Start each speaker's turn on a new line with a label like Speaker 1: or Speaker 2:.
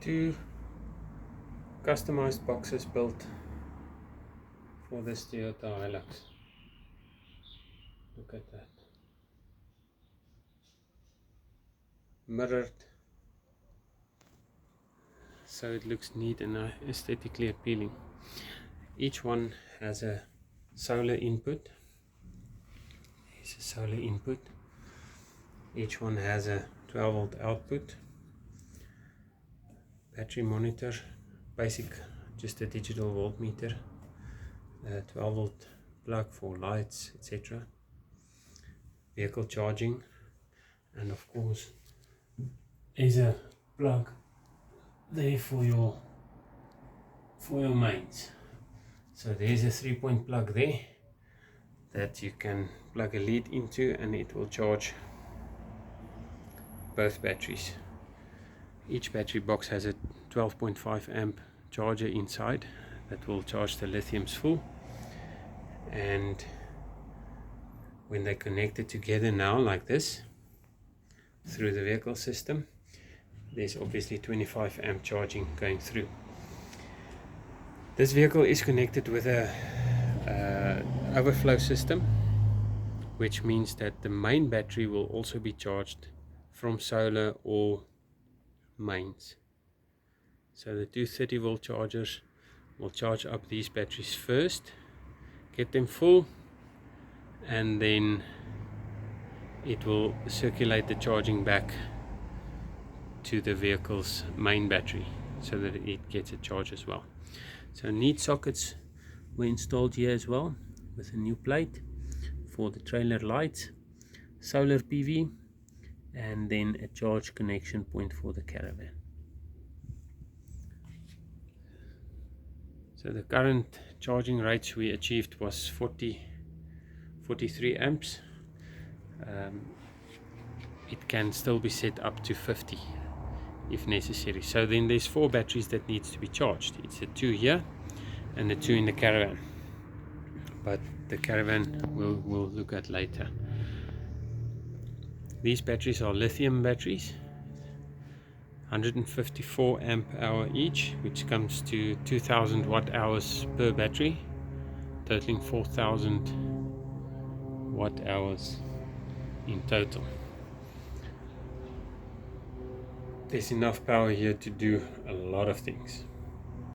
Speaker 1: 2 customized boxes built for this Toyota Hilux. Look at that. Mirrored, so it looks neat and aesthetically appealing. Each one has a solar input. Here's a solar input. Each one has a 12 volt output. Battery monitor, basic, just a digital voltmeter, 12 volt plug for lights, etc. Vehicle charging, and of course there's a plug there for your mains. So there's a 3-point plug there that you can plug a lead into, and it will charge both batteries. Each battery box has a 12.5 amp charger inside that will charge the lithiums full, and when they're connected together now like this through the vehicle system, there's obviously 25 amp charging going through. This vehicle is connected with a overflow system, which means that the main battery will also be charged from solar or mains. So the two 30 volt chargers will charge up these batteries first, get them full, and then it will circulate the charging back to the vehicle's main battery so that it gets a charge as well. So neat sockets were installed here as well, with a new plate for the trailer lights, solar PV, and then a charge connection point for the caravan. So the current charging rates we achieved was 43 amps. It can still be set up to 50 if necessary. So then there's 4 batteries that needs to be charged. It's the 2 here and the 2 in the caravan, but the caravan we'll look at later. These batteries are lithium batteries, 154 amp hour each, which comes to 2000 watt hours per battery, totaling 4000 watt hours in total. There's enough power here to do a lot of things.